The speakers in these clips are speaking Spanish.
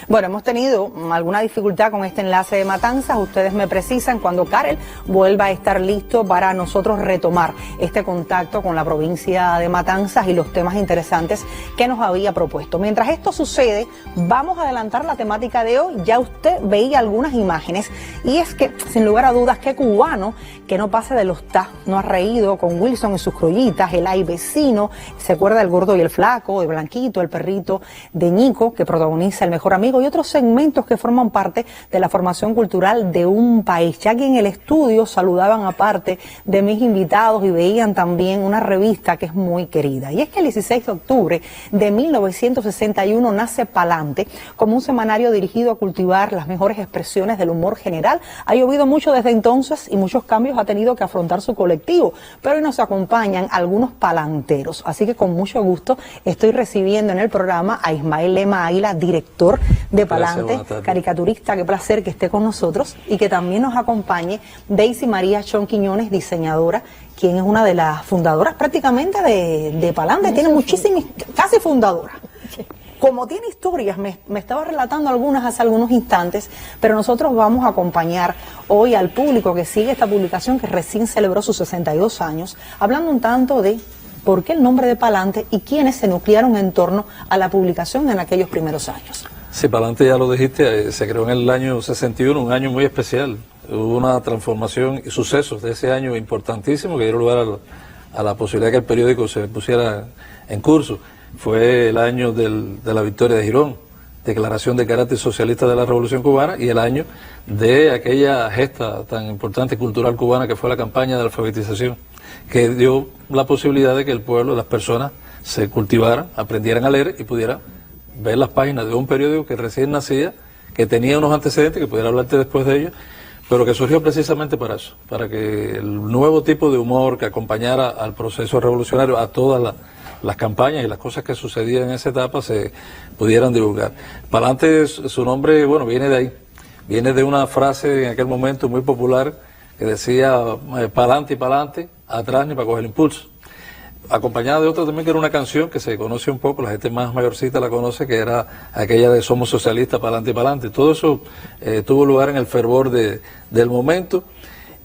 Bueno, hemos tenido alguna dificultad con este enlace de Matanzas. Ustedes me precisan cuando Karel vuelva a estar listo para nosotros retomar este contacto con la provincia de Matanzas y los temas interesantes que nos había propuesto. Mientras esto sucede, vamos a adelantar la temática de hoy. Ya usted veía algunas imágenes y es que, sin lugar a dudas, qué cubano que no pase de los TAS no ha reído con Wilson y sus crollitas, el ay vecino, se acuerda del gordo y el flaco, de Blanquito, el perrito de Ñico, que protagoniza El Mejor Amigo, y otros segmentos que forman parte de la formación cultural de un país. Ya que en el estudio saludaban aparte de mis invitados y veían también una revista que es muy querida. Y es que el 16 de octubre de 1961 nace Pa'lante como un semanario dirigido a cultivar las mejores expresiones del humor general. Ha llovido mucho desde entonces y muchos cambios ha tenido que afrontar su colectivo, pero hoy nos acompañan algunos palanteros. Así que con mucho gusto estoy recibiendo en el programa a Ismael Lema Águila, director de Pa'lante, caricaturista. Qué placer que esté con nosotros, y que también nos acompañe Daisy María Chon Quiñones, diseñadora, quien es una de las fundadoras prácticamente de Pa'lante, tiene muchísimas, casi fundadora. Como tiene historias, me estaba relatando algunas hace algunos instantes, pero nosotros vamos a acompañar hoy al público que sigue esta publicación, que recién celebró sus 62 años, hablando un tanto de por qué el nombre de Pa'lante y quiénes se nuclearon en torno a la publicación en aquellos primeros años. Sí, Pa'lante, ya lo dijiste, se creó en el año 61, un año muy especial. Hubo una transformación y sucesos de ese año importantísimos que dieron lugar a la posibilidad de que el periódico se pusiera en curso. Fue el año de la victoria de Girón, declaración de carácter socialista de la Revolución Cubana, y el año de aquella gesta tan importante cultural cubana que fue la campaña de alfabetización, que dio la posibilidad de que el pueblo, las personas, se cultivaran, aprendieran a leer y pudieran ver las páginas de un periódico que recién nacía, que tenía unos antecedentes, que pudiera hablarte después de ellos, pero que surgió precisamente para eso, para que el nuevo tipo de humor que acompañara al proceso revolucionario, a todas las campañas y las cosas que sucedían en esa etapa, se pudieran divulgar. Pa'lante, su nombre, bueno, viene de ahí, viene de una frase en aquel momento muy popular que decía pa'lante y pa'lante, atrás ni para coger impulso. Acompañada de otra también, que era una canción que se conoce un poco, la gente más mayorcita la conoce, que era aquella de Somos Socialistas, Pa'lante y Pa'lante. Todo eso tuvo lugar en el fervor del momento,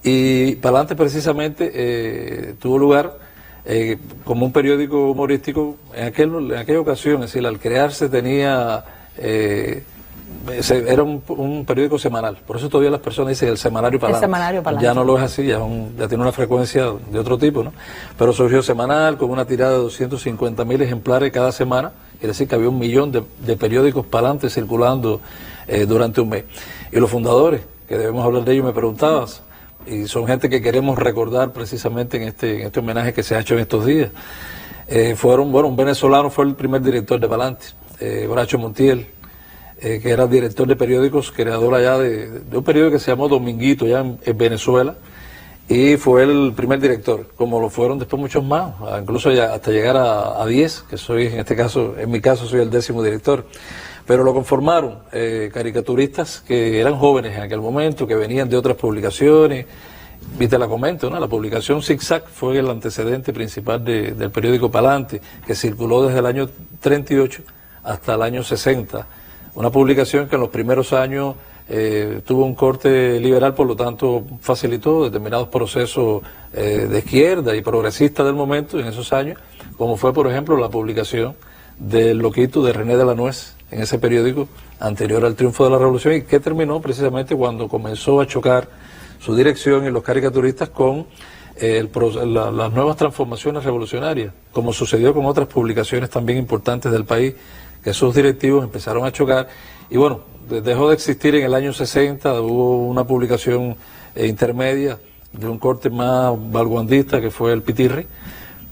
y Pa'lante precisamente tuvo lugar como un periódico humorístico en aquella ocasión. Es decir, al crearse tenía... era un periódico semanal, por eso todavía las personas dicen el semanario Pa'lante. El semanario Pa'lante. Ya no lo es así, ya tiene una frecuencia de otro tipo, ¿no? Pero surgió semanal, con una tirada de 250.000 ejemplares cada semana, quiere decir que había 1 millón de periódicos Pa'lante circulando durante un mes. Y los fundadores, que debemos hablar de ellos, me preguntabas, y son gente que queremos recordar precisamente en este homenaje que se ha hecho en estos días. Un venezolano fue el primer director de Pa'lante, Horacio Montiel, que era director de periódicos, creador allá de un periódico que se llamó Dominguito, ya en Venezuela, y fue el primer director, como lo fueron después muchos más, incluso hasta llegar a 10, que soy, en mi caso soy el 10º director. Pero lo conformaron caricaturistas que eran jóvenes en aquel momento, que venían de otras publicaciones, y te la comento, ¿no? La publicación Zigzag fue el antecedente principal del periódico Pa'lante, que circuló desde el año 38 hasta el año 60. Una publicación que en los primeros años tuvo un corte liberal, por lo tanto facilitó determinados procesos de izquierda y progresista del momento en esos años, como fue, por ejemplo, la publicación del Loquito de René de la Nuez en ese periódico anterior al triunfo de la Revolución, y que terminó precisamente cuando comenzó a chocar su dirección y los caricaturistas con las nuevas transformaciones revolucionarias, como sucedió con otras publicaciones también importantes del país, que sus directivos empezaron a chocar, y bueno, dejó de existir en el año 60, hubo una publicación intermedia de un corte más valguandista, que fue el Pitirri,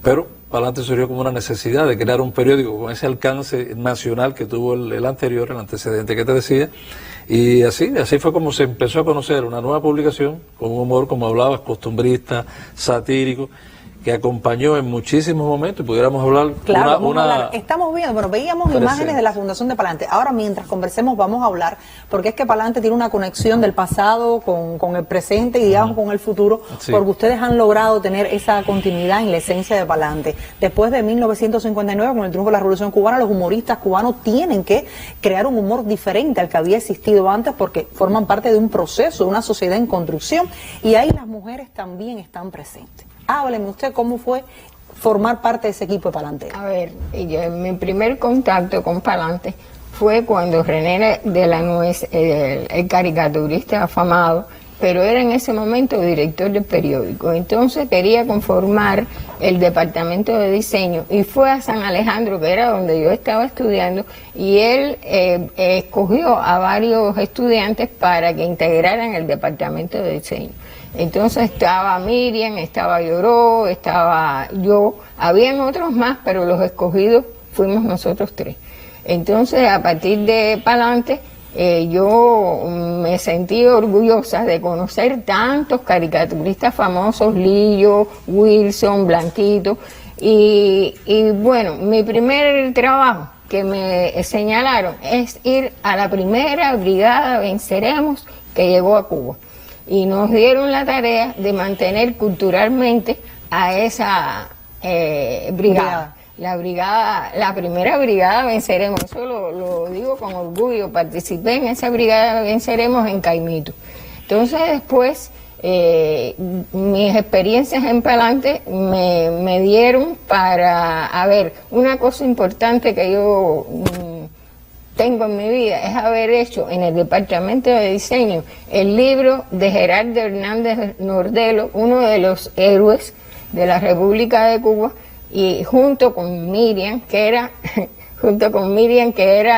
pero Pa'lante surgió como una necesidad de crear un periódico con ese alcance nacional que tuvo el anterior, el antecedente que te decía, y así fue como se empezó a conocer una nueva publicación con un humor, como hablabas, costumbrista, satírico, que acompañó en muchísimos momentos, y pudiéramos hablar. Claro, estamos viendo, bueno, veíamos imágenes de la Fundación de Palante. Ahora, mientras conversemos, vamos a hablar, porque es que Palante tiene una conexión del pasado con el presente y, digamos, con el futuro, porque ustedes han logrado tener esa continuidad en la esencia de Palante. Después de 1959, con el triunfo de la Revolución Cubana, los humoristas cubanos tienen que crear un humor diferente al que había existido antes, porque forman parte de un proceso, de una sociedad en construcción, y ahí las mujeres también están presentes. Hábleme usted cómo fue formar parte de ese equipo de Palante. A ver, mi primer contacto con Palante fue cuando René de la Nuez, el caricaturista afamado, pero era en ese momento director del periódico, entonces quería conformar el departamento de diseño y fue a San Alejandro, que era donde yo estaba estudiando, y él escogió a varios estudiantes para que integraran el departamento de diseño. Entonces estaba Miriam, estaba Lloró, estaba yo, habían otros más, pero los escogidos fuimos nosotros tres. Entonces, a partir de Palante, yo me sentí orgullosa de conocer tantos caricaturistas famosos, Lillo, Wilson, Blanquito, y bueno, mi primer trabajo que me señalaron es ir a la primera brigada Venceremos que llegó a Cuba. Y nos dieron la tarea de mantener culturalmente a esa brigada. La primera brigada Venceremos, eso lo digo con orgullo, participé en esa brigada Venceremos en Caimito. Entonces después, mis experiencias en Palante me dieron para, a ver, una cosa importante que yo tengo en mi vida es haber hecho en el departamento de diseño el libro de Gerardo Hernández Nordelo, uno de los héroes de la República de Cuba, y junto con Miriam, que era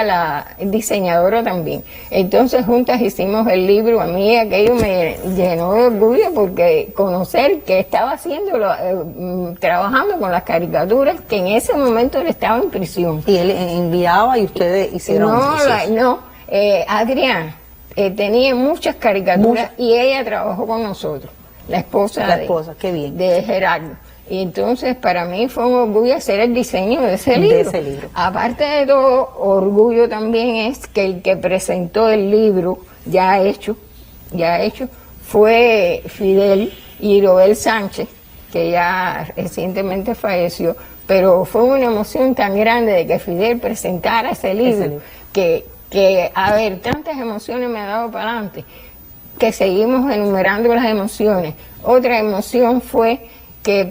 la diseñadora también. Entonces juntas hicimos el libro. A mí aquello me llenó de orgullo, porque conocer que estaba haciendo, trabajando con las caricaturas, que en ese momento él estaba en prisión. Y él enviaba y ustedes hicieron Adriana tenía muchas caricaturas y ella trabajó con nosotros, la esposa qué bien, de Gerardo. Y entonces para mí fue un orgullo hacer el diseño de ese libro. Aparte de todo, orgullo también es que el que presentó el libro ya hecho, fue Fidel Irobel Sánchez, que ya recientemente falleció, pero fue una emoción tan grande de que Fidel presentara ese libro, que a ver, tantas emociones me ha dado para adelante, que seguimos enumerando las emociones. Otra emoción fue que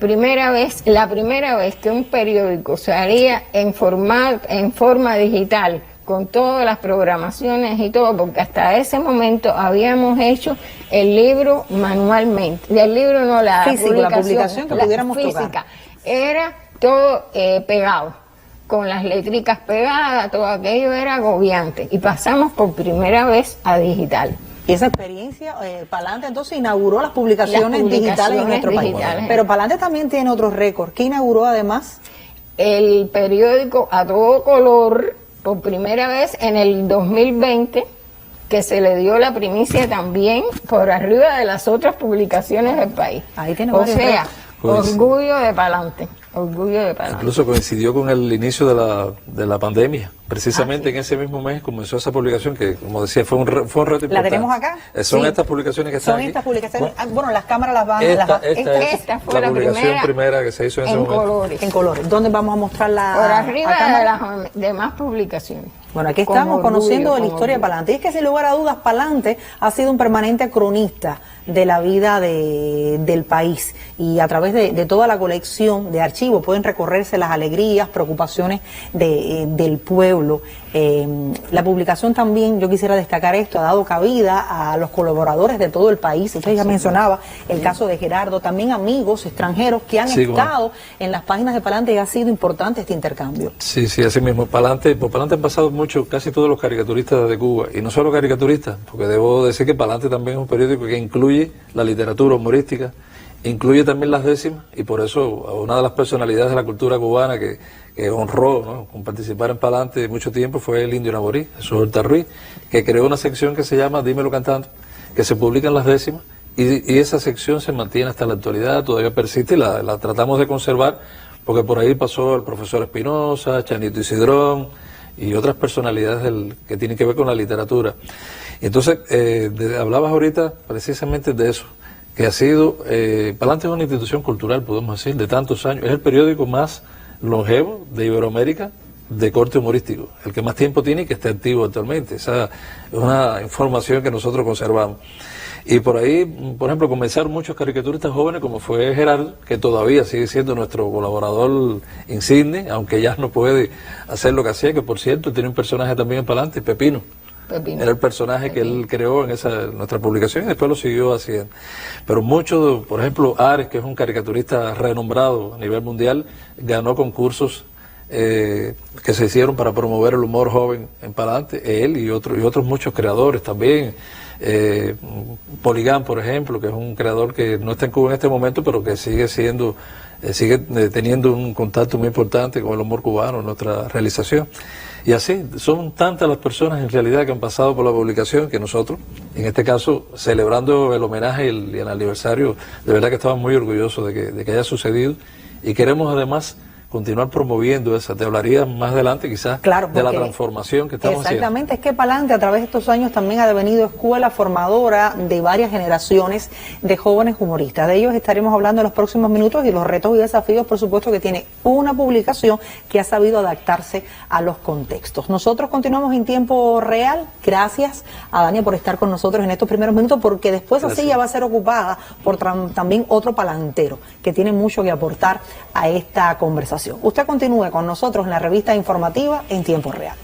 la primera vez que un periódico salía en forma digital, con todas las programaciones y todo, porque hasta ese momento habíamos hecho el libro manualmente, el libro no, la publicación que pudiéramos física, tocar. Era todo pegado, con las letricas pegadas, todo aquello era agobiante, y pasamos por primera vez a digital. Y esa experiencia, Palante entonces inauguró las publicaciones digitales en nuestro país. Pero Palante también tiene otros récords. ¿Qué inauguró además? El periódico a todo color, por primera vez en el 2020, que se le dio la primicia también por arriba de las otras publicaciones del país. Ahí tiene o sea, orgullo de Palante. Orgullo de Palante. Incluso coincidió con el inicio de la pandemia. Precisamente en ese mismo mes comenzó esa publicación que, como decía, fue un reto importante. ¿La tenemos acá? Son estas publicaciones que están aquí. Son estas publicaciones. Bueno, las cámaras las van... Esta fue la publicación primera que se hizo en ese momento. En colores. ¿Dónde vamos a mostrarla? Por arriba de las demás publicaciones. Bueno, aquí estamos conociendo de la historia de Palante. Y es que, sin lugar a dudas, Palante ha sido un permanente cronista de la vida del país. Y a través de toda la colección de archivos pueden recorrerse las alegrías, preocupaciones del pueblo. La publicación también, yo quisiera destacar esto, ha dado cabida a los colaboradores de todo el país. Usted ya mencionaba el caso de Gerardo, también amigos extranjeros que han estado en las páginas de Palante, y ha sido importante este intercambio. Sí, así mismo. Por Palante han pasado casi todos los caricaturistas de Cuba, y no solo caricaturistas, porque debo decir que Palante también es un periódico que incluye la literatura humorística, incluye también las décimas, y por eso una de las personalidades de la cultura cubana que honró, ¿no?, con participar en Palante mucho tiempo fue el indio Naborí, Jesús Horta Ruiz, que creó una sección que se llama Dímelo Cantando, que se publica en las décimas y esa sección se mantiene hasta la actualidad, todavía persiste y la tratamos de conservar, porque por ahí pasó el profesor Espinosa, Chanito Isidrón y otras personalidades que tienen que ver con la literatura. Y entonces, hablabas ahorita precisamente de eso, que ha sido, Palante es una institución cultural, podemos decir, de tantos años, es el periódico más longevo de Iberoamérica de corte humorístico, el que más tiempo tiene y que está activo actualmente. Esa es una información que nosotros conservamos. Y por ahí, por ejemplo, comenzaron muchos caricaturistas jóvenes, como fue Gerardo, que todavía sigue siendo nuestro colaborador insigne, aunque ya no puede hacer lo que hacía, que por cierto tiene un personaje también en Palante, Pepino. Era el personaje que él creó en nuestra publicación y después lo siguió haciendo. Pero muchos, por ejemplo, Ares, que es un caricaturista renombrado a nivel mundial, ganó concursos que se hicieron para promover el humor joven en Palante, él y otros muchos creadores también. Poligán, por ejemplo, que es un creador que no está en Cuba en este momento, pero que sigue teniendo un contacto muy importante con el humor cubano en nuestra realización. Y así, son tantas las personas en realidad que han pasado por la publicación que nosotros, en este caso, celebrando el homenaje y el aniversario, de verdad que estamos muy orgullosos de que haya sucedido, y queremos además continuar promoviendo esa. Te hablaría más adelante quizás de la transformación que estamos haciendo. Exactamente, es que Palante a través de estos años también ha devenido escuela formadora de varias generaciones de jóvenes humoristas. De ellos estaremos hablando en los próximos minutos y los retos y desafíos, por supuesto, que tiene una publicación que ha sabido adaptarse a los contextos. Nosotros continuamos en tiempo real. Gracias a Dania por estar con nosotros en estos primeros minutos, porque después así ya va a ser ocupada por también otro palantero que tiene mucho que aportar a esta conversación. Usted continúe con nosotros en la revista informativa en tiempo real.